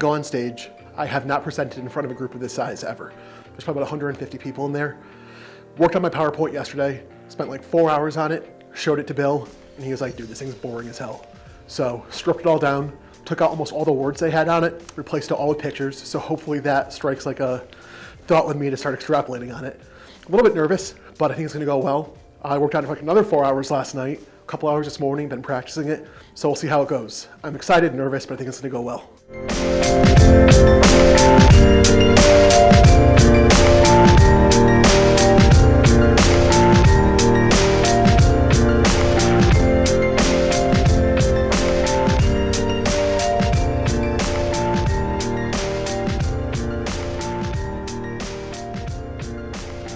go on stage. I have not presented in front of a group of this size ever. There's probably about 150 people in there. Worked on my PowerPoint yesterday, spent like 4 hours on it, showed it to Bill, and he was like, dude, this thing's boring as hell. So stripped it all down, took out almost all the words they had on it, replaced it all with pictures, so hopefully that strikes like a thought with me to start extrapolating on it. A little bit nervous, but I think it's gonna go well. I worked on it for like another 4 hours last night, a couple hours this morning, been practicing it, so we'll see how it goes. I'm excited and nervous, but I think it's gonna go well.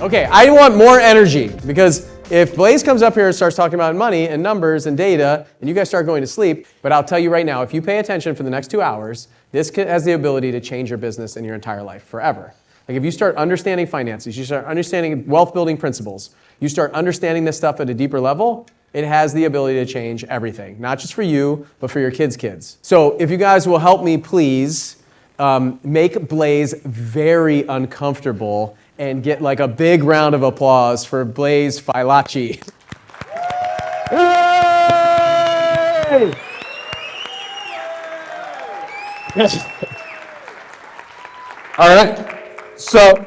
Okay, I want more energy because if Blaze comes up here and starts talking about money and numbers and data, and you guys start going to sleep, but I'll tell you right now, if you pay attention for the next 2 hours, this has the ability to change your business and your entire life forever. Like if you start understanding finances, you start understanding wealth building principles, you start understanding this stuff at a deeper level, it has the ability to change everything, not just for you, but for your kids' kids. So if you guys will help me, please, make Blaze very uncomfortable and get like a big round of applause for Blaze Fialacci. Yay! All right, so,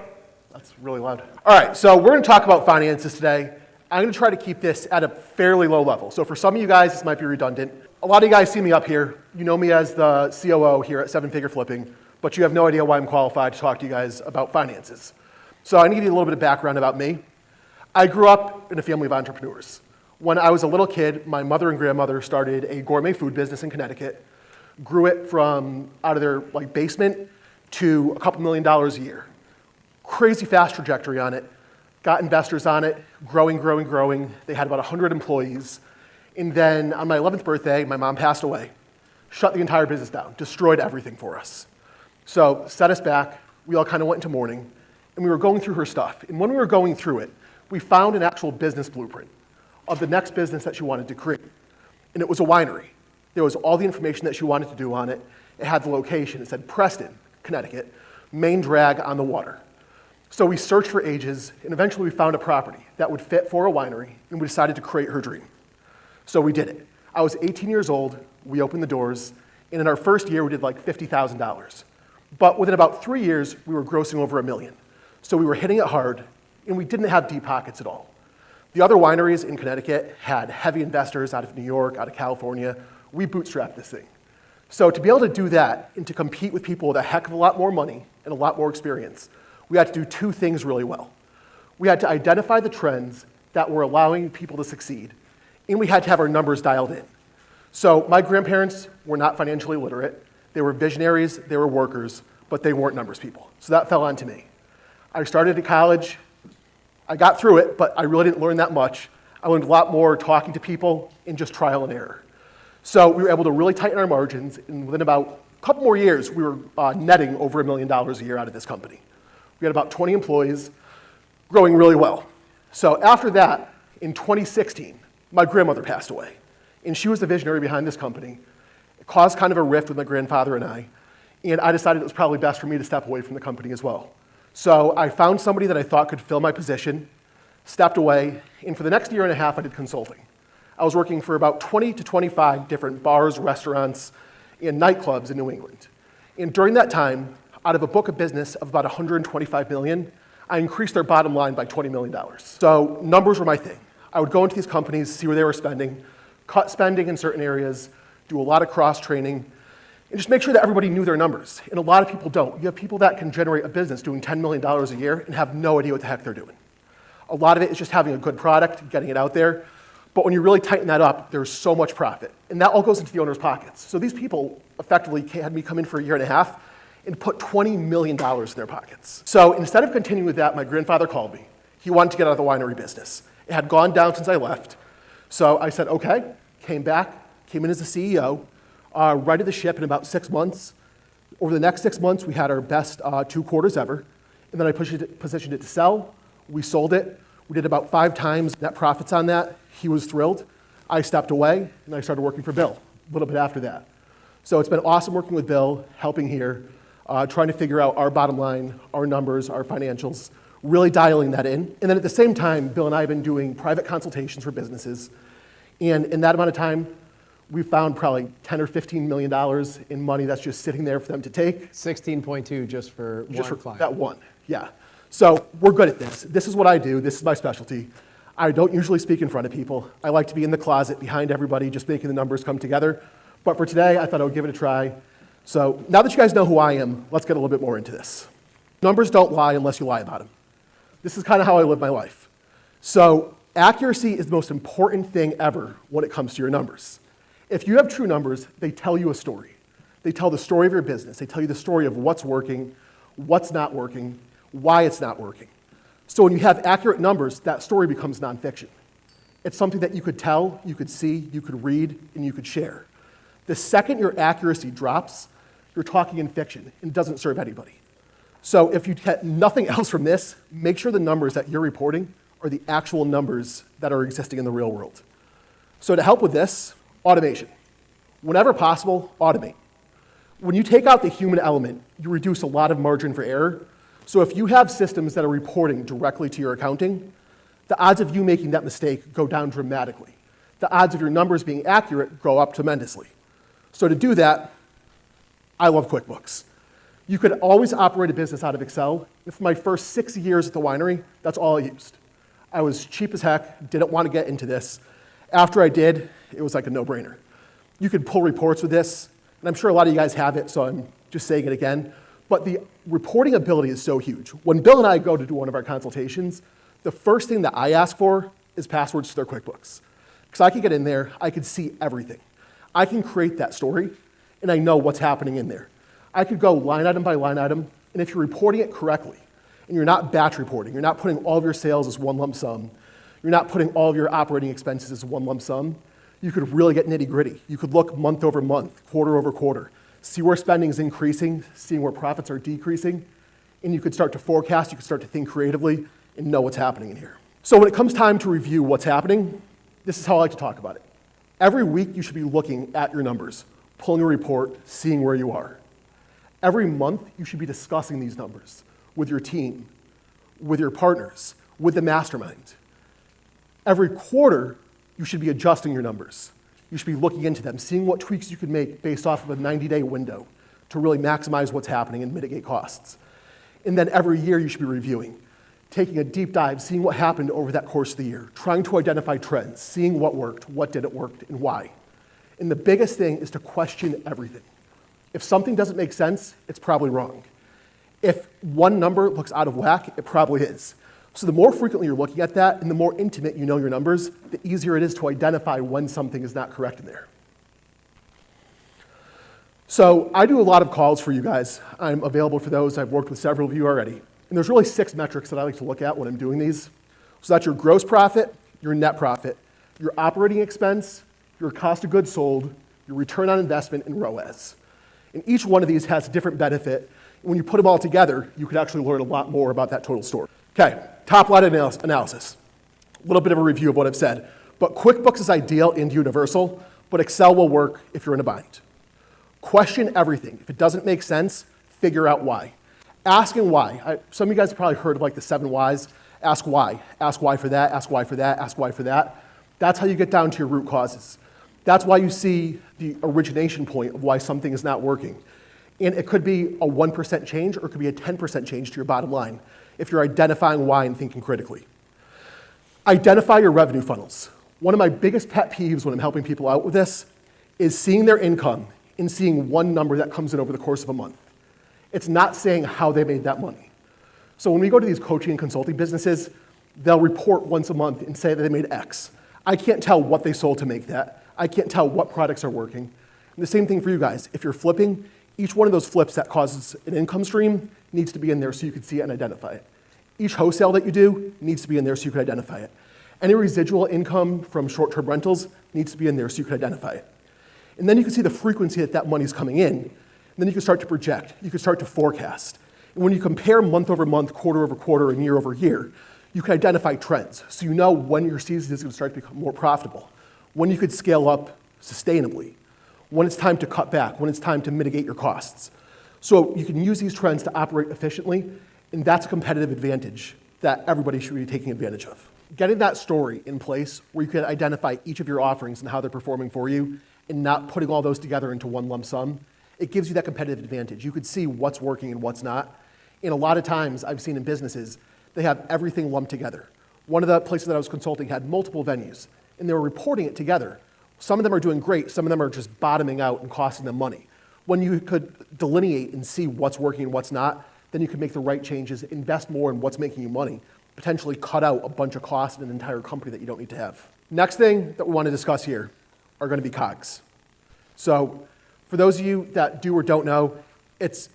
that's really loud. All right, so we're gonna talk about finances today. I'm gonna try to keep this at a fairly low level. So for some of you guys, this might be redundant. A lot of you guys see me up here. You know me as the COO here at Seven Figure Flipping, but you have no idea why I'm qualified to talk to you guys about finances. So I need to give you a little bit of background about me. I grew up in a family of entrepreneurs. When I was a little kid, my mother and grandmother started a gourmet food business in Connecticut, grew it from out of their basement to a couple $1 million a year. Crazy fast trajectory on it, got investors on it, growing. They had about 100 employees. And then on my 11th birthday, my mom passed away, shut the entire business down, destroyed everything for us. So set us back, we all kind of went into mourning. And we were going through her stuff. And when we were going through it, we found an actual business blueprint of the next business that she wanted to create. And it was a winery. There was all the information that she wanted to do on it. It had the location. It said Preston, Connecticut, main drag on the water. So we searched for ages, and eventually we found a property that would fit for a winery, and we decided to create her dream. So we did it. I was 18 years old. We opened the doors. And in our first year, we did like $50,000. But within about 3 years, we were grossing over $1 million. So we were hitting it hard, and we didn't have deep pockets at all. The other wineries in Connecticut had heavy investors out of New York, out of California. We bootstrapped this thing. So to be able to do that and to compete with people with a heck of a lot more money and a lot more experience, we had to do two things really well. We had to identify the trends that were allowing people to succeed, and we had to have our numbers dialed in. So my grandparents were not financially literate. They were visionaries, they were workers, but they weren't numbers people. So that fell onto me. I started at college. I got through it, but I really didn't learn that much. I learned a lot more talking to people and just trial and error. So we were able to really tighten our margins, and within about a couple more years, we were netting over $1 million a year out of this company. We had about 20 employees, growing really well. So after that, in 2016, my grandmother passed away, and she was the visionary behind this company. It caused kind of a rift with my grandfather and I decided it was probably best for me to step away from the company as well. So I found somebody that I thought could fill my position, stepped away, and for the next year and a half, I did consulting. I was working for about 20 to 25 different bars, restaurants, and nightclubs in New England. And during that time, out of a book of business of about $125 million, I increased their bottom line by $20 million. So numbers were my thing. I would go into these companies, see where they were spending, cut spending in certain areas, do a lot of cross-training, and just make sure that everybody knew their numbers. And a lot of people don't. You have people that can generate a business doing $10 million a year and have no idea what the heck they're doing. A lot of it is just having a good product, getting it out there. But when you really tighten that up, there's so much profit. And that all goes into the owner's pockets. So these people effectively had me come in for a year and a half and put $20 million in their pockets. So instead of continuing with that, my grandfather called me. He wanted to get out of the winery business. It had gone down since I left. So I said, okay, came back, came in as the CEO, righted the ship in about 6 months. Over the next 6 months, we had our best 2 quarters ever. And then I positioned it to sell. We sold it. We did about 5 times net profits on that. He was thrilled. I stepped away, and I started working for Bill a little bit after that. So it's been awesome working with Bill, helping here, trying to figure out our bottom line, our numbers, our financials, really dialing that in. And then at the same time, Bill and I have been doing private consultations for businesses. And in that amount of time, we found probably $10 or $15 million in money that's just sitting there for them to take. 16.2 just for one client. That one, yeah. So we're good at this. This is what I do. This is my specialty. I don't usually speak in front of people. I like to be in the closet behind everybody, just making the numbers come together. But for today, I thought I would give it a try. So now that you guys know who I am, let's get a little bit more into this. Numbers don't lie unless you lie about them. This is kind of how I live my life. So accuracy is the most important thing ever when it comes to your numbers. If you have true numbers, they tell you a story. They tell the story of your business. They tell you the story of what's working, what's not working, why it's not working. So when you have accurate numbers, that story becomes nonfiction. It's something that you could tell, you could see, you could read, and you could share. The second your accuracy drops, you're talking in fiction, and it doesn't serve anybody. So if you get nothing else from this, make sure the numbers that you're reporting are the actual numbers that are existing in the real world. So to help with this, automation. Whenever possible, automate. When you take out the human element, you reduce a lot of margin for error. So if you have systems that are reporting directly to your accounting, the odds of you making that mistake go down dramatically. The odds of your numbers being accurate go up tremendously. So to do that, I love QuickBooks. You could always operate a business out of Excel. And for my first 6 years at the winery, that's all I used. I was cheap as heck, didn't want to get into this. After I did, it was like a no-brainer. You could pull reports with this, and I'm sure a lot of you guys have it, so I'm just saying it again. But the reporting ability is so huge. When Bill and I go to do one of our consultations, the first thing that I ask for is passwords to their QuickBooks. Because I can get in there, I can see everything. I can create that story, and I know what's happening in there. I could go line item by line item, and if you're reporting it correctly, and you're not batch reporting, you're not putting all of your sales as one lump sum, you're not putting all of your operating expenses as one lump sum, you could really get nitty gritty. You could look month over month, quarter over quarter, see where spending is increasing, seeing where profits are decreasing, and you could start to forecast, you could start to think creatively, and know what's happening in here. So when it comes time to review what's happening, this is how I like to talk about it. Every week you should be looking at your numbers, pulling a report, seeing where you are. Every month you should be discussing these numbers with your team, with your partners, with the mastermind. Every quarter you should be adjusting your numbers. You should be looking into them, seeing what tweaks you could make based off of a 90-day window to really maximize what's happening and mitigate costs. And then every year you should be reviewing, taking a deep dive, seeing what happened over that course of the year, trying to identify trends, seeing what worked, what didn't work, and why. And the biggest thing is to question everything. If something doesn't make sense, it's probably wrong. If one number looks out of whack, it probably is. So the more frequently you're looking at that and the more intimate you know your numbers, the easier it is to identify when something is not correct in there. So I do a lot of calls for you guys. I'm available for those. I've worked with several of you already. And there's really 6 metrics that I like to look at when I'm doing these. So that's your gross profit, your net profit, your operating expense, your cost of goods sold, your return on investment, and ROAS. And each one of these has a different benefit. When you put them all together, you could actually learn a lot more about that total store. Okay, top line analysis. A little bit of a review of what I've said. But QuickBooks is ideal and universal, but Excel will work if you're in a bind. Question everything. If it doesn't make sense, figure out why. Asking why. Some of you guys have probably heard of like the 7 whys. Ask why. Ask why for that, ask why for that, ask why for that. That's how you get down to your root causes. That's why you see the origination point of why something is not working. And it could be a 1% change or it could be a 10% change to your bottom line if you're identifying why and thinking critically. Identify your revenue funnels. One of my biggest pet peeves when I'm helping people out with this is seeing their income and seeing one number that comes in over the course of a month. It's not saying how they made that money. So when we go to these coaching and consulting businesses, they'll report once a month and say that they made X. I can't tell what they sold to make that. I can't tell what products are working. And the same thing for you guys. If you're flipping, each one of those flips that causes an income stream needs to be in there so you can see it and identify it. Each wholesale that you do needs to be in there so you can identify it. Any residual income from short-term rentals needs to be in there so you can identify it. And then you can see the frequency that money's coming in, and then you can start to project. You can start to forecast. And when you compare month over month, quarter over quarter, and year over year, you can identify trends. So you know when your season is going to start to become more profitable, when you could scale up sustainably, when it's time to cut back, when it's time to mitigate your costs. So you can use these trends to operate efficiently, and that's a competitive advantage that everybody should be taking advantage of. Getting that story in place where you can identify each of your offerings and how they're performing for you and not putting all those together into one lump sum, it gives you that competitive advantage. You could see what's working and what's not. And a lot of times I've seen in businesses, they have everything lumped together. One of the places that I was consulting had multiple venues, and they were reporting it together. Some of them are doing great, some of them are just bottoming out and costing them money. When you could delineate and see what's working and what's not, then you could make the right changes, invest more in what's making you money, potentially cut out a bunch of costs in an entire company that you don't need to have. Next thing that we want to discuss here are going to be COGS. So for those of you that do or don't know, it's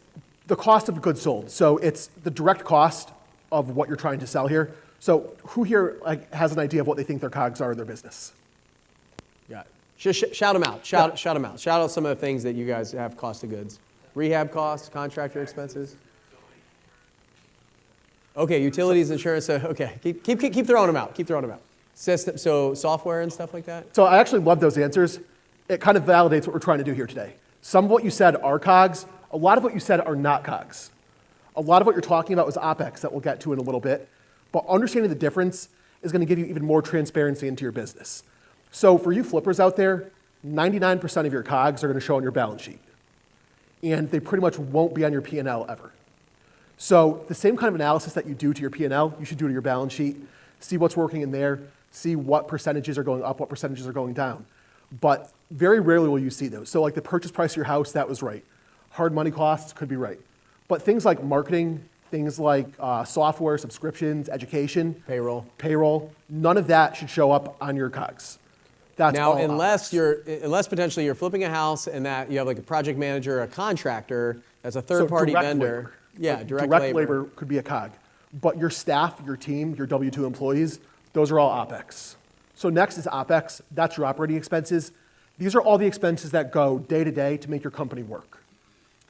the cost of goods sold. So it's the direct cost of what you're trying to sell here. So who here has an idea of what they think their COGS are in their business? Got it. Just shout them out. Shout them out. Shout out some of the things that you guys have cost of goods. Rehab costs, contractor expenses. Okay, utilities, insurance. Okay, keep throwing them out. Keep throwing them out. System, so software and stuff like that. So I actually love those answers. It kind of validates what we're trying to do here today. Some of what you said are COGS. A lot of what you said are not COGS. A lot of what you're talking about was OpEx that we'll get to in a little bit. But understanding the difference is going to give you even more transparency into your business. So for you flippers out there, 99% of your COGS are going to show on your balance sheet. And they pretty much won't be on your P&L ever. So the same kind of analysis that you do to your P&L, you should do to your balance sheet. See what's working in there. See what percentages are going up, what percentages are going down. But very rarely will you see those. So like the purchase price of your house, that was right. Hard money costs could be right. But things like marketing, things like software, subscriptions, education, payroll, none of that should show up on your COGS. That's now, all unless potentially you're flipping a house and that you have like a project manager, a contractor, that's a third-party vendor. Labor. Yeah, like direct labor could be a COG. But your staff, your team, your W-2 employees, those are all OpEx. So next is OpEx. That's your operating expenses. These are all the expenses that go day to day to make your company work.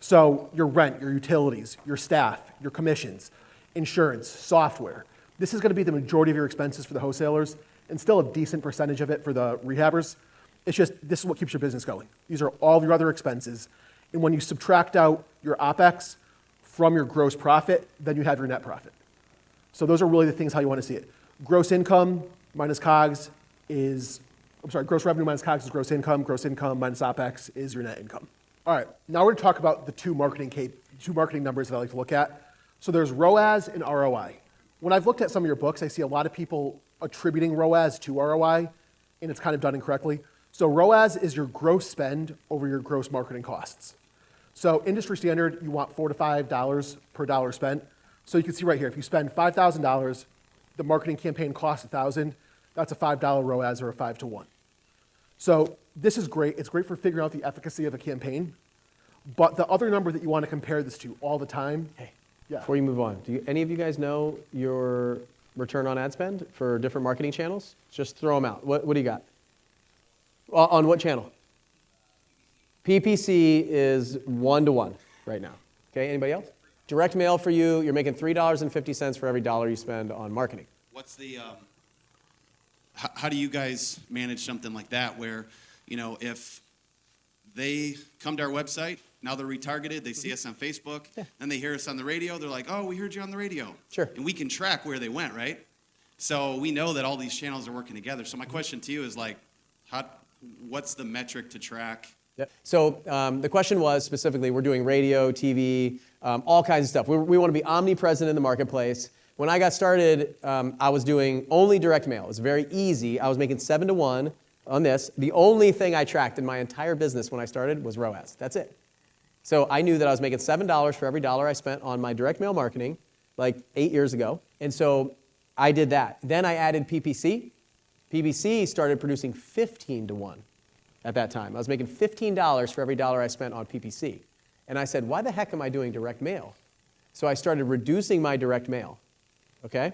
So your rent, your utilities, your staff, your commissions, insurance, software. This is going to be the majority of your expenses for the wholesalers and still a decent percentage of it for the rehabbers. It's just, this is what keeps your business going. These are all of your other expenses. And when you subtract out your OpEx from your gross profit, then you have your net profit. So those are really the things how you want to see it. Gross income minus COGS is, gross revenue minus COGS is gross income minus OpEx is your net income. All right, now we're going to talk about the two marketing numbers that I like to look at. So there's ROAS and ROI. When I've looked at some of your books, I see a lot of people attributing ROAS to ROI, and it's kind of done incorrectly. So ROAS is your gross spend over your gross marketing costs. So industry standard, you want $4 to $5 per dollar spent. So you can see right here, if you spend $5,000, the marketing campaign costs $1,000, that's a $5 ROAS or a 5 to 1. So this is great. It's great for figuring out the efficacy of a campaign. But the other number that you want to compare this to all the time. Hey, before you move on, do any of you guys know your return on ad spend for different marketing channels? Just throw them out. What do you got? On what channel? PPC is 1 to 1 right now. Okay, anybody else? Direct mail for you, you're making $3.50 for every dollar you spend on marketing. What's the, how do you guys manage something like that where, you know, if they come to our website, now they're retargeted, they see us on Facebook, then they hear us on the radio, they're like, oh, we heard you on the radio. Sure. And we can track where they went, right? So we know that all these channels are working together. So my question to you is like, what's the metric to track? Yep. So the question was specifically, we're doing radio, TV, all kinds of stuff. We want to be omnipresent in the marketplace. When I got started, I was doing only direct mail. It was very easy. I was making 7 to 1 on this. The only thing I tracked in my entire business when I started was ROAS. That's it. So I knew that I was making $7 for every dollar I spent on my direct mail marketing like 8 years ago. And so I did that. Then I added PPC. PPC started producing 15 to 1 at that time. I was making $15 for every dollar I spent on PPC. And I said, why the heck am I doing direct mail? So I started reducing my direct mail, okay?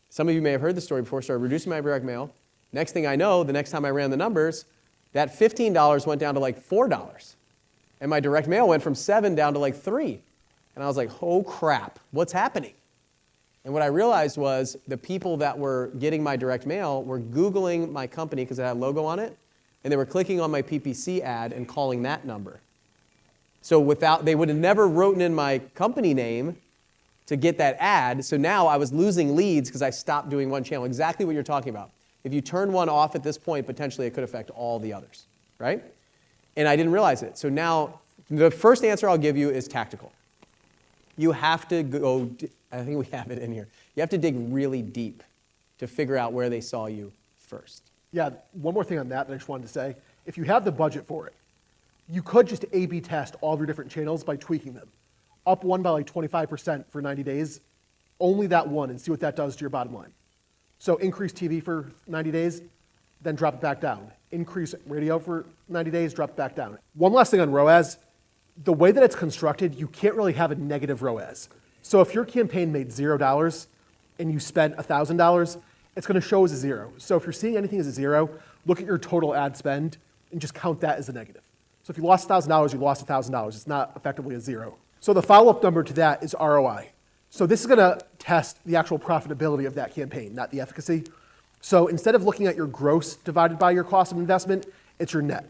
Some of you may have heard the story before, started reducing my direct mail. Next thing I know, the next time I ran the numbers, that $15 went down to like $4. And my direct mail went from 7 down to like 3. And I was like, oh crap, what's happening? And what I realized was the people that were getting my direct mail were Googling my company because it had a logo on it, and they were clicking on my PPC ad and calling that number. So they would have never written in my company name to get that ad. So now I was losing leads because I stopped doing one channel. Exactly what you're talking about. If you turn one off at this point, potentially it could affect all the others, right? And I didn't realize it. So now the first answer I'll give you is tactical. You have to go, I think we have it in here. You have to dig really deep to figure out where they saw you first. Yeah, one more thing on that I just wanted to say. If you have the budget for it, you could just A/B test all of your different channels by tweaking them. Up one by like 25% for 90 days, only that one, and see what that does to your bottom line. So increase TV for 90 days, then drop it back down. Increase radio for 90 days, drop it back down. One last thing on ROAS. The way that it's constructed, you can't really have a negative ROAS. So if your campaign made $0 and you spent $1,000, it's going to show as a 0. So if you're seeing anything as a 0, look at your total ad spend and just count that as a negative. So if you lost $1,000, you lost $1,000. It's not effectively a 0. So the follow-up number to that is ROI. So this is going to test the actual profitability of that campaign, not the efficacy. So instead of looking at your gross divided by your cost of investment, it's your net.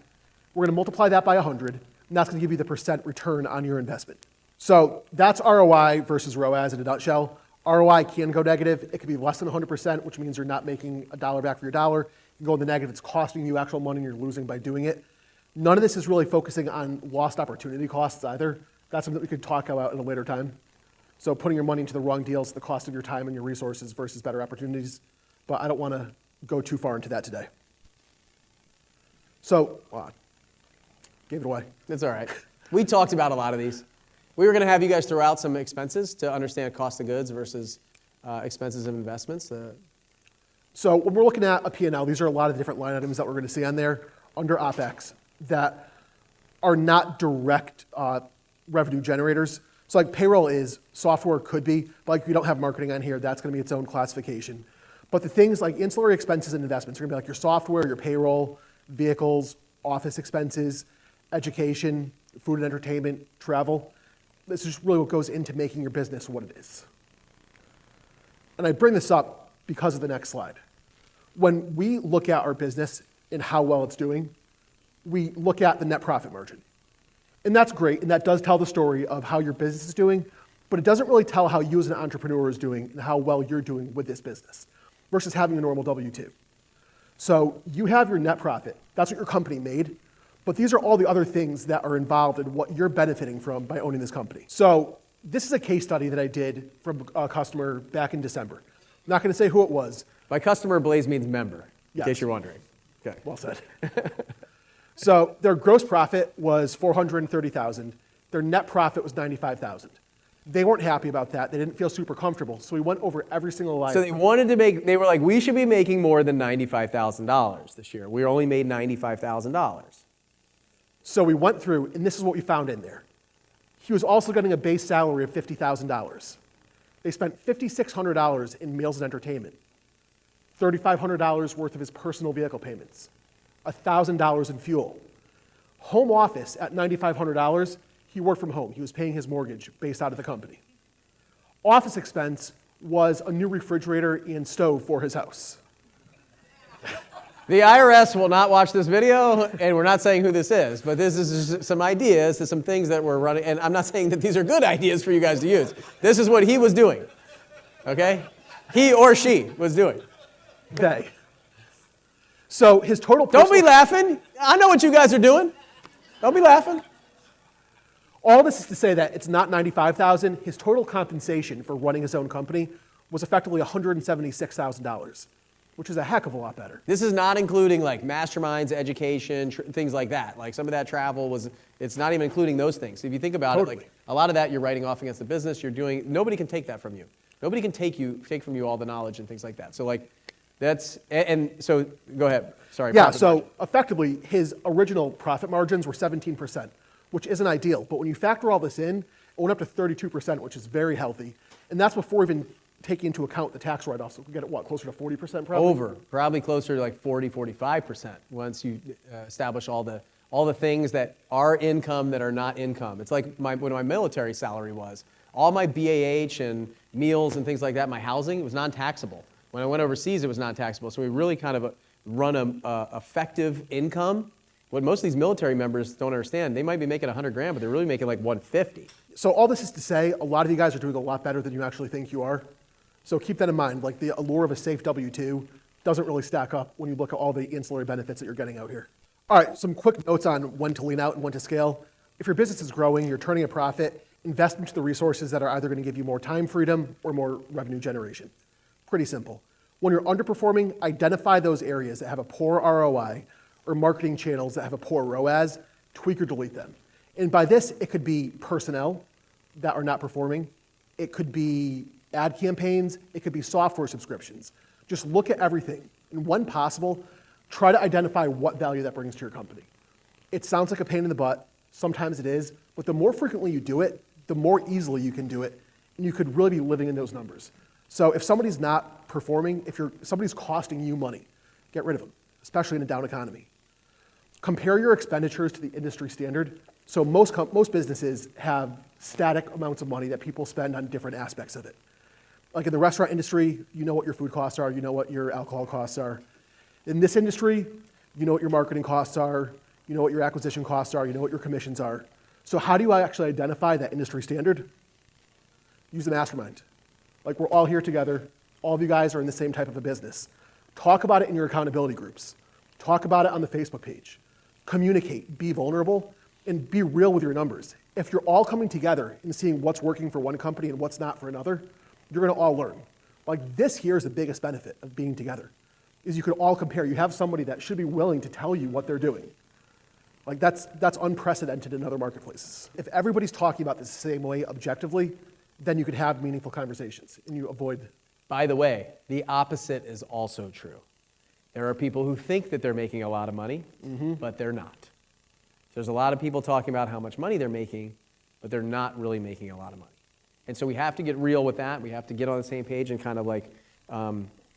We're going to multiply that by 100, and that's going to give you the % return on your investment. So that's ROI versus ROAS in a nutshell. ROI can go negative. It could be less than 100%, which means you're not making a dollar back for your dollar. You can go in the negative. It's costing you actual money and you're losing by doing it. None of this is really focusing on lost opportunity costs either. That's something that we could talk about in a later time. So putting your money into the wrong deals, the cost of your time and your resources versus better opportunities. But I don't want to go too far into that today. So, gave it away. That's all right. We talked about a lot of these. We were going to have you guys throw out some expenses to understand cost of goods versus expenses of investments. So when we're looking at a P&L, these are a lot of different line items that we're going to see on there under OpEx that are not direct revenue generators. So like payroll is, software could be, but like we don't have marketing on here, that's going to be its own classification. But the things like ancillary expenses and investments are going to be like your software, your payroll, vehicles, office expenses, education, food and entertainment, travel. This is really what goes into making your business what it is. And I bring this up because of the next slide. When we look at our business and how well it's doing, we look at the net profit margin. And that's great, and that does tell the story of how your business is doing, but it doesn't really tell how you as an entrepreneur is doing and how well you're doing with this business versus having a normal W-2. So you have your net profit. That's what your company made. But these are all the other things that are involved in what you're benefiting from by owning this company. So this is a case study that I did from a customer back in December. I'm not going to say who it was. By customer, Blaze means member, in Yes. case you're wondering. Okay. Well said. So their gross profit was $430,000. Their net profit was $95,000. They weren't happy about that. They didn't feel super comfortable. So we went over every single line. So they wanted to make, they were like, we should be making more than $95,000 this year. We only made $95,000. So we went through, and this is what we found in there. He was also getting a base salary of $50,000. They spent $5,600 in meals and entertainment, $3,500 worth of his personal vehicle payments, $1,000 in fuel. Home office at $9,500, he worked from home. He was paying his mortgage based out of the company. Office expense was a new refrigerator and stove for his house. The IRS will not watch this video, and we're not saying who this is, but this is just some ideas to some things that we're running, and I'm not saying that these are good ideas for you guys to use. This is what he was doing, okay? He or she was doing. They. So his total Don't be laughing. I know what you guys are doing. Don't be laughing. All this is to say that it's not $95,000. His total compensation for running his own company was effectively $176,000, which is a heck of a lot better. This is not including like masterminds, education, things like that. Like some of that travel was, it's not even including those things. If you think about it, like a lot of that you're writing off against the business, you're doing, nobody can take that from you. Nobody can take from you all the knowledge and things like that. So like that's, and so go ahead. Sorry. Yeah, so effectively his original profit margins were 17%, which isn't ideal. But when you factor all this in, it went up to 32%, which is very healthy. And that's before even taking into account the tax write-offs. So we get it, what, closer to 40% probably? Probably closer to like 40, 45% once you establish all the things that are income that are not income. It's like what my military salary was. All my BAH and meals and things like that, my housing, it was non-taxable. When I went overseas, it was non-taxable. So we really kind of run a effective income. What most of these military members don't understand, they might be making 100 grand, but they're really making like 150. So all this is to say, a lot of you guys are doing a lot better than you actually think you are. So keep that in mind. Like the allure of a safe W-2 doesn't really stack up when you look at all the ancillary benefits that you're getting out here. All right, some quick notes on when to lean out and when to scale. If your business is growing, you're turning a profit, invest into the resources that are either going to give you more time freedom or more revenue generation. Pretty simple. When you're underperforming, identify those areas that have a poor ROI or marketing channels that have a poor ROAS, tweak or delete them. And by this, it could be personnel that are not performing. It could be ad campaigns. It could be software subscriptions. Just look at everything. And when possible, try to identify what value that brings to your company. It sounds like a pain in the butt. Sometimes it is. But the more frequently you do it, the more easily you can do it. And you could really be living in those numbers. So if somebody's not performing, if somebody's costing you money, get rid of them, especially in a down economy. Compare your expenditures to the industry standard. So most businesses have static amounts of money that people spend on different aspects of it. Like in the restaurant industry, you know what your food costs are, you know what your alcohol costs are. In this industry, you know what your marketing costs are, you know what your acquisition costs are, you know what your commissions are. So how do you actually identify that industry standard? Use the mastermind. Like we're all here together, all of you guys are in the same type of a business. Talk about it in your accountability groups. Talk about it on the Facebook page. Communicate, be vulnerable, and be real with your numbers. If you're all coming together and seeing what's working for one company and what's not for another, you're gonna all learn. Like this here is the biggest benefit of being together, is you could all compare. You have somebody that should be willing to tell you what they're doing. Like that's unprecedented in other marketplaces. If everybody's talking about this the same way objectively, then you could have meaningful conversations and you avoid. By the way, the opposite is also true. There are people who think that they're making a lot of money, but they're not. There's a lot of people talking about how much money they're making, but they're not really making a lot of money. And so we have to get real with that. We have to get on the same page and kind of like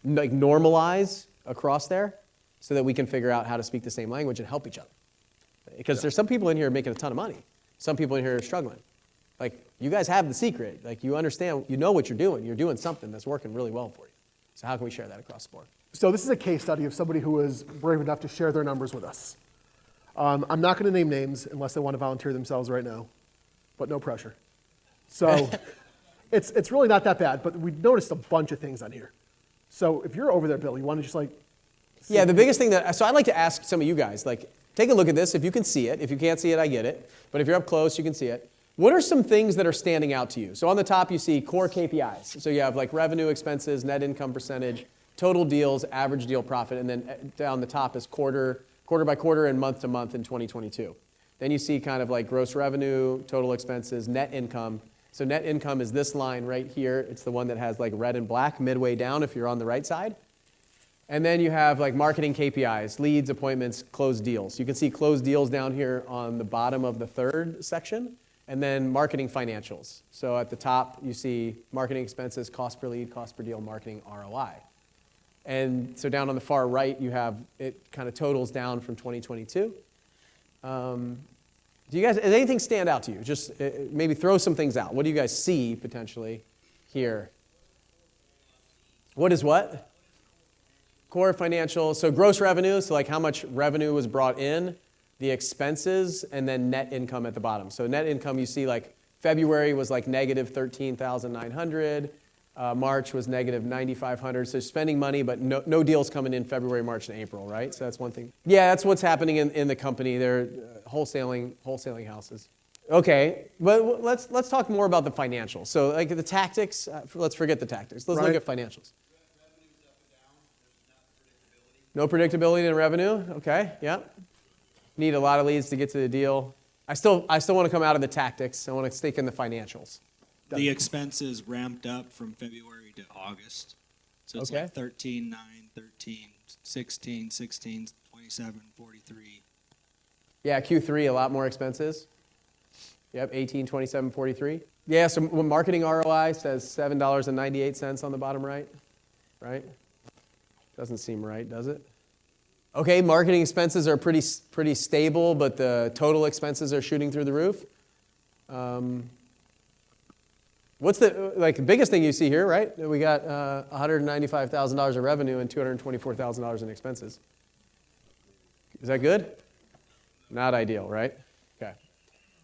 normalize across there so that we can figure out how to speak the same language and help each other. Because there's some people in here making a ton of money. Some people in here are struggling. Like, you guys have the secret. Like, you understand, you know what you're doing. You're doing something that's working really well for you. So how can we share that across the board? So this is a case study of somebody who was brave enough to share their numbers with us. I'm not going to name names unless they want to volunteer themselves right now, but no pressure. So it's really not that bad, but we noticed a bunch of things on here. So if you're over there, Bill, you want to just like... Yeah, the biggest thing so I'd like to ask some of you guys, like, take a look at this if you can see it. If you can't see it, I get it. But if you're up close, you can see it. What are some things that are standing out to you? So on the top, you see core KPIs. So you have like revenue, expenses, net income percentage, total deals, average deal profit, and then down the top is quarter by quarter and month to month in 2022. Then you see kind of like gross revenue, total expenses, net income. So net income is this line right here. It's the one that has like red and black midway down if you're on the right side. And then you have like marketing KPIs, leads, appointments, closed deals. You can see closed deals down here on the bottom of the third section. And then marketing financials. So at the top, you see marketing expenses, cost per lead, cost per deal, marketing ROI. And so down on the far right, you have it kind of totals down from 2022. Do you guys, does anything stand out to you? Just maybe throw some things out. What do you guys see potentially here? What is what? Core financial, so gross revenue, so like how much revenue was brought in, the expenses, and then net income at the bottom. So net income, you see like February was like negative 13,900. March was negative 9,500. So spending money, but no deals coming in February, March, and April, right? So that's one thing. Yeah, that's what's happening in the company. They're wholesaling houses. Okay, but let's talk more about the financials. So like the tactics, let's forget the tactics. Let's look at financials. No predictability in revenue. Okay, yeah. Need a lot of leads to get to the deal. I still want to come out of the tactics. I want to stick in the financials. The expenses ramped up from February to August. So it's like 13, 9, 13, 16, 16, 27, 43. Yeah, Q3, a lot more expenses. Yep, 18, 27, 43. Yeah, so marketing ROI says $7.98 on the bottom right, right? Doesn't seem right, does it? Okay, marketing expenses are pretty stable, but the total expenses are shooting through the roof. What's the biggest thing you see here, right? We got $195,000 of revenue and $224,000 in expenses. Is that good? Not ideal, right? Okay.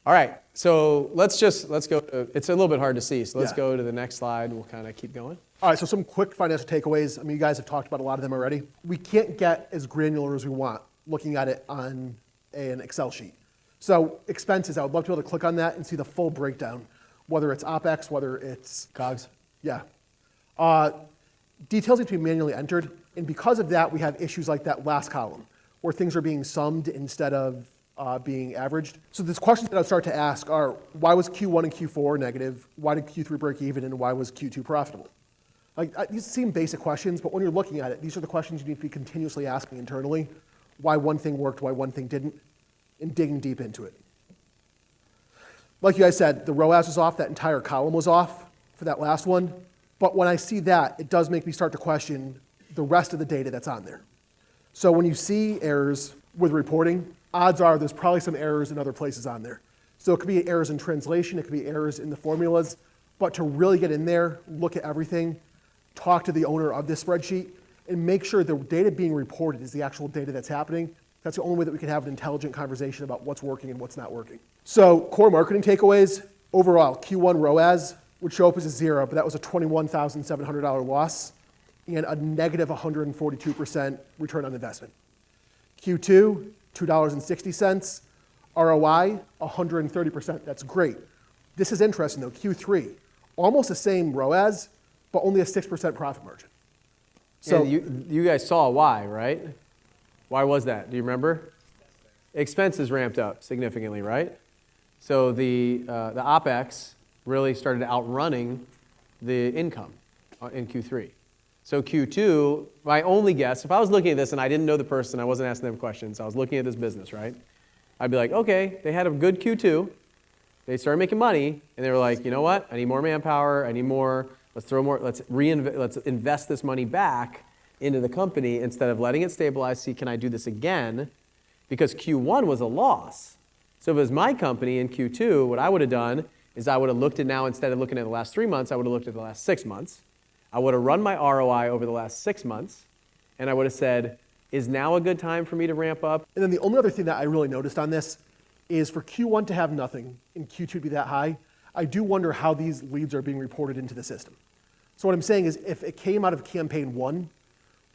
All right. So let's go. It's a little bit hard to see. So let's Yeah. go to the next slide. We'll kind of keep going. All right, so some quick financial takeaways. I mean, you guys have talked about a lot of them already. We can't get as granular as we want looking at it on an Excel sheet. So expenses, I would love to be able to click on that and see the full breakdown, whether it's OpEx, whether it's COGS. Yeah. Details need to be manually entered, and because of that, we have issues like that last column, where things are being summed instead of being averaged. So there's questions that I'd start to ask are, why was Q1 and Q4 negative? Why did Q3 break even? And why was Q2 profitable? These seem basic questions, but when you're looking at it, these are the questions you need to be continuously asking internally. Why one thing worked, why one thing didn't, and digging deep into it. Like you guys said, the ROAS was off, that entire column was off for that last one. But when I see that, it does make me start to question the rest of the data that's on there. So when you see errors with reporting, odds are there's probably some errors in other places on there. So it could be errors in translation, it could be errors in the formulas, but to really get in there, look at everything, talk to the owner of this spreadsheet, and make sure the data being reported is the actual data that's happening. That's the only way that we can have an intelligent conversation about what's working and what's not working. So core marketing takeaways, overall, Q1 ROAS would show up as a 0, but that was a $21,700 loss and a negative 142% return on investment. Q2, $2.60, ROI, 130%. That's great. This is interesting though, Q3, almost the same ROAS, but only a 6% profit margin. So you guys saw why, right? Why was that? Do you remember? Expenses ramped up significantly, right? So the OpEx really started outrunning the income in Q3. So Q2, my only guess, if I was looking at this and I didn't know the person, I wasn't asking them questions, I was looking at this business, right? I'd be like, okay, they had a good Q2, they started making money, and they were like, you know what? I need more manpower, I need more, let's invest this money back into the company instead of letting it stabilize, see, can I do this again? Because Q1 was a loss. So if it was my company in Q2, what I would have done is I would have looked at now, instead of looking at the last 3 months, I would have looked at the last 6 months. I would have run my ROI over the last 6 months, and I would have said, is now a good time for me to ramp up? And then the only other thing that I really noticed on this is for Q1 to have nothing and Q2 to be that high, I do wonder how these leads are being reported into the system. So what I'm saying is if it came out of campaign 1,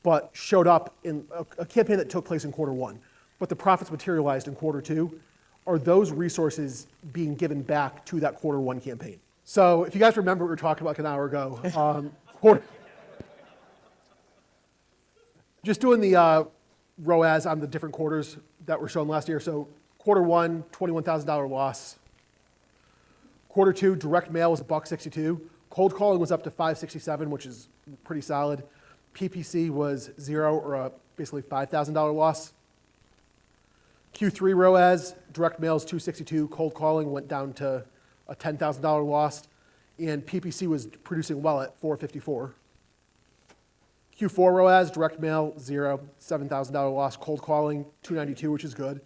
but showed up in a campaign that took place in quarter 1, but the profits materialized in quarter 2, are those resources being given back to that quarter 1 campaign? So if you guys remember what we were talking about like an hour ago, just doing the ROAS on the different quarters that were shown last year. So quarter 1, $21,000 loss. Quarter 2, direct mail was $1.62. Cold calling was up to $567, which is pretty solid. PPC was 0, or basically $5,000 loss. Q3 ROAS, direct mail is $262. Cold calling went down to a $10,000 loss. And PPC was producing well at $454. Q4 ROAS, direct mail, 0, $7,000 loss. Cold calling, $292, which is good.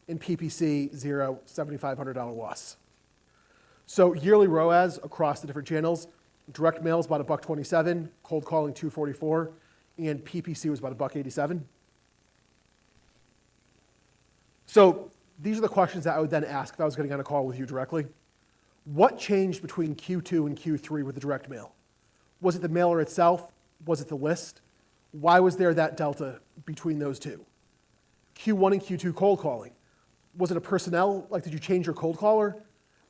And PPC, 0, $7,500 loss. So yearly ROAS across the different channels, direct mail is about $1.27, cold calling $244, and PPC was about $1.87. So these are the questions that I would then ask if I was getting on a call with you directly. What changed between Q2 and Q3 with the direct mail? Was it the mailer itself? Was it the list? Why was there that delta between those two? Q1 and Q2 cold calling. Was it a personnel? Like, did you change your cold caller?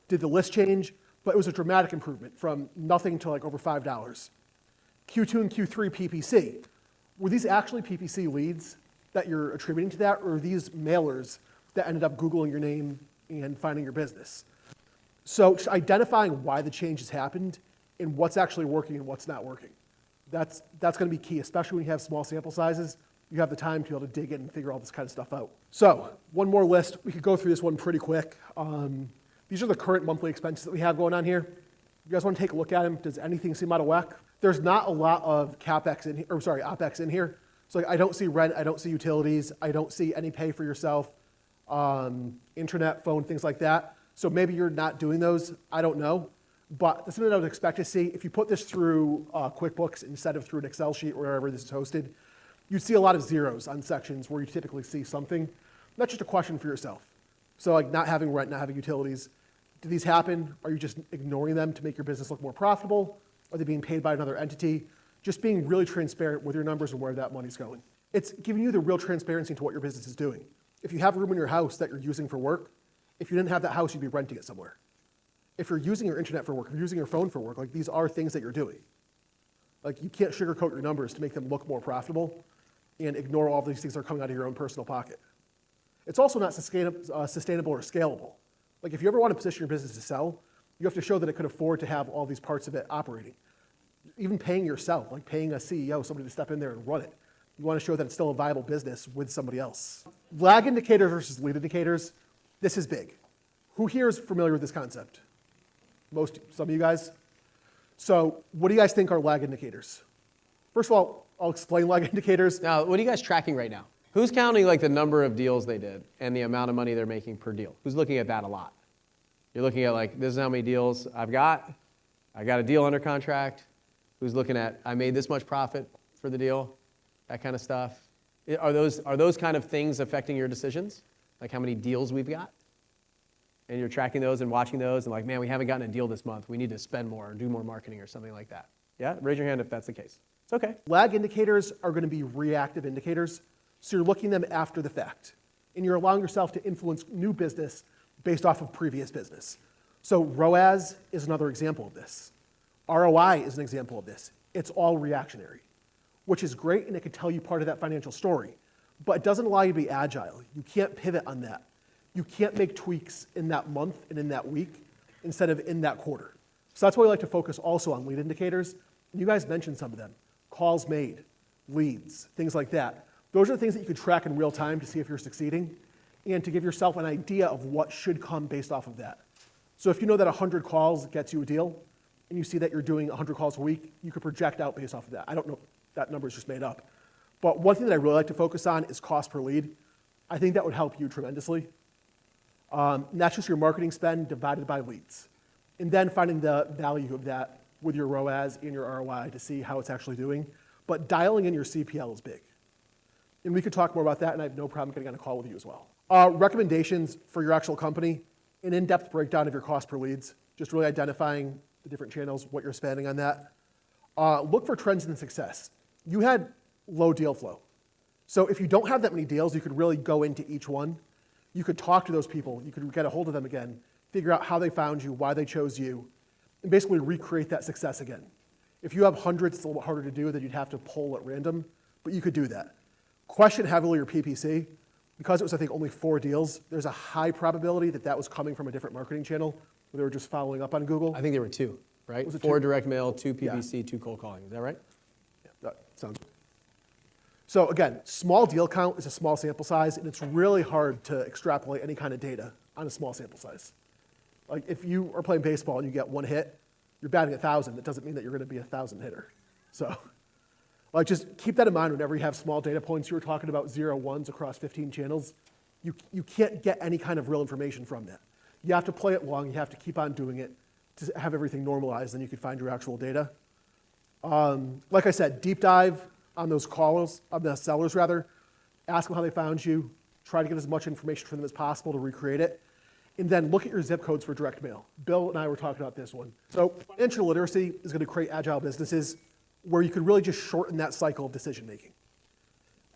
Did the list change? But it was a dramatic improvement from nothing to like over $5. Q2 and Q3 PPC. Were these actually PPC leads that you're attributing to that, or are these mailers that ended up Googling your name and finding your business? So just identifying why the changes happened and what's actually working and what's not working. That's going to be key, especially when you have small sample sizes. You have the time to be able to dig in and figure all this kind of stuff out. So one more list. We could go through this one pretty quick. These are the current monthly expenses that we have going on here. You guys want to take a look at them? Does anything seem out of whack? There's not a lot of OpEx in here. So like, I don't see rent, I don't see utilities, I don't see any pay for yourself, internet, phone, things like that. So maybe you're not doing those, I don't know. but that's something I would expect to see. If you put this through QuickBooks instead of through an Excel sheet or wherever this is hosted, you'd see a lot of zeros on sections where you typically see something. That's just a question for yourself. So like not having rent, not having utilities. Do these happen? Are you just ignoring them to make your business look more profitable? Are they being paid by another entity? Just being really transparent with your numbers and where that money's going. It's giving you the real transparency into what your business is doing. If you have room in your house that you're using for work, if you didn't have that house, you'd be renting it somewhere. If you're using your internet for work, if you're using your phone for work, like these are things that you're doing. Like you can't sugarcoat your numbers to make them look more profitable and ignore all of these things that are coming out of your own personal pocket. It's also not sustainable or scalable. Like if you ever want to position your business to sell, you have to show that it could afford to have all these parts of it operating. Even paying yourself, like paying a CEO, somebody to step in there and run it. You want to show that it's still a viable business with somebody else. Lag indicators versus lead indicators, this is big. Who here is familiar with this concept? Some of you guys? So what do you guys think are lag indicators? First of all, I'll explain lag indicators. Now, what are you guys tracking right now? Who's counting like the number of deals they did and the amount of money they're making per deal? Who's looking at that a lot? You're looking at like, this is how many deals I've got. I got a deal under contract. Who's looking at, I made this much profit for the deal? That kind of stuff. Are those kind of things affecting your decisions? Like how many deals we've got? And you're tracking those and watching those and like, man, we haven't gotten a deal this month. We need to spend more or do more marketing or something like that. Yeah? Raise your hand if that's the case. It's okay. Lag indicators are going to be reactive indicators. So you're looking at them after the fact. And you're allowing yourself to influence new business based off of previous business. So ROAS is another example of this. ROI is an example of this. It's all reactionary, which is great and it can tell you part of that financial story, but it doesn't allow you to be agile. You can't pivot on that. You can't make tweaks in that month and in that week instead of in that quarter. So that's why we like to focus also on lead indicators. You guys mentioned some of them. Calls made, leads, things like that. Those are the things that you can track in real time to see if you're succeeding and to give yourself an idea of what should come based off of that. So if you know that 100 calls gets you a deal and you see that you're doing 100 calls a week, you could project out based off of that. I don't know, that number is just made up. But one thing that I really like to focus on is cost per lead. I think that would help you tremendously. And that's just your marketing spend divided by leads. And then finding the value of that with your ROAS and your ROI to see how it's actually doing. But dialing in your CPL is big. And we could talk more about that, and I have no problem getting on a call with you as well. Recommendations for your actual company, an in-depth breakdown of your cost per leads, just really identifying the different channels, what you're spending on that. Look for trends in success. You had low deal flow. So if you don't have that many deals, you could really go into each one. You could talk to those people. You could get a hold of them again, figure out how they found you, why they chose you, and basically recreate that success again. If you have hundreds, it's a little bit harder to do than you'd have to pull at random, but you could do that. Question heavily your PPC. Because it was, I think, only 4 deals, there's a high probability that that was coming from a different marketing channel where they were just following up on Google. I think there were 2, right? Was it 4 2? direct mail, 2 PPC, 2 cold calling. Is that right? Yeah, that sounds good. So again, small deal count is a small sample size, and it's really hard to extrapolate any kind of data on a small sample size. Like if you are playing baseball and you get 1 hit, you're batting 1,000. That doesn't mean that you're going to be a 1,000 hitter. So like just keep that in mind whenever you have small data points. You were talking about 0 1s across 15 channels. You can't get any kind of real information from that. You have to play it long. You have to keep on doing it to have everything normalized, then you can find your actual data. Like I said, deep dive on those callers, on the sellers rather. Ask them how they found you. Try to get as much information from them as possible to recreate it. And then look at your zip codes for direct mail. Bill and I were talking about this one. So financial literacy is going to create agile businesses where you could really just shorten that cycle of decision making.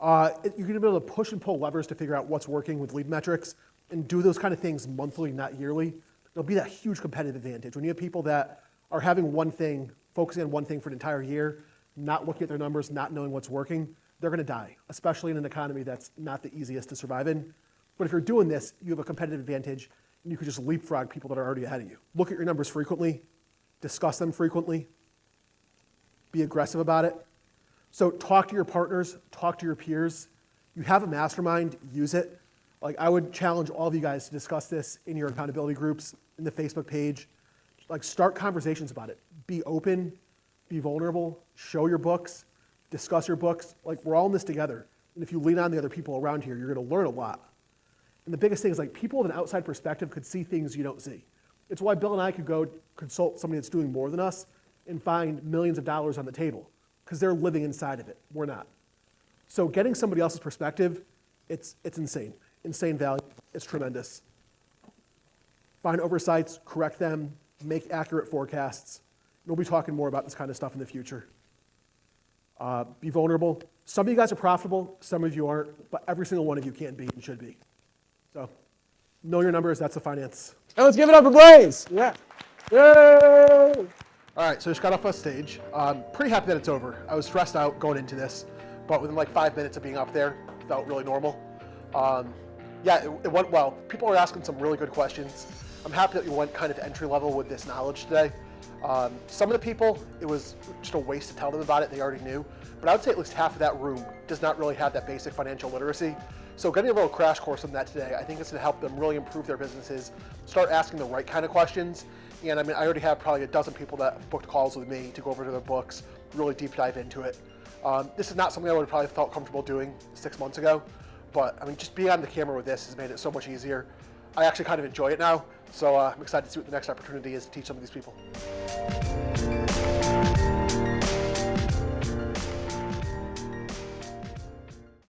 You're going to be able to push and pull levers to figure out what's working with lead metrics and do those kind of things monthly, not yearly. There'll be that huge competitive advantage. When you have people that are having one thing, focusing on one thing for an entire year, not looking at their numbers, not knowing what's working, they're going to die, especially in an economy that's not the easiest to survive in. But if you're doing this, you have a competitive advantage, and you can just leapfrog people that are already ahead of you. Look at your numbers frequently, discuss them frequently, be aggressive about it. So talk to your partners, talk to your peers. You have a mastermind, use it. Like I would challenge all of you guys to discuss this in your accountability groups, in the Facebook page. Like start conversations about it. Be open, be vulnerable, show your books, discuss your books. Like we're all in this together. And if you lean on the other people around here, you're gonna learn a lot. And the biggest thing is like people with an outside perspective could see things you don't see. It's why Bill and I could go consult somebody that's doing more than us and find millions of dollars on the table, because they're living inside of it. We're not. So getting somebody else's perspective, it's insane. Insane value. It's tremendous. Find oversights, correct them, make accurate forecasts. We'll be talking more about this kind of stuff in the future. Be vulnerable. Some of you guys are profitable, some of you aren't, but every single one of you can be and should be. So, know your numbers, that's the finance. And let's give it up for Blaze. Yeah. Yay! All right, so just got off on stage. Pretty happy that it's over. I was stressed out going into this, but within like 5 minutes of being up there, it felt really normal. Yeah, it went well. People are asking some really good questions. I'm happy that we went kind of entry level with this knowledge today. Some of the people, it was just a waste to tell them about it, they already knew. But I would say at least half of that room does not really have that basic financial literacy. So getting a little crash course on that today, I think it's gonna help them really improve their businesses, start asking the right kind of questions. And I mean, I already have probably a dozen people that booked calls with me to go over to their books, really deep dive into it. This is not something I would have probably felt comfortable doing 6 months ago, but I mean, just being on the camera with this has made it so much easier. I actually kind of enjoy it now, so I'm excited to see what the next opportunity is to teach some of these people.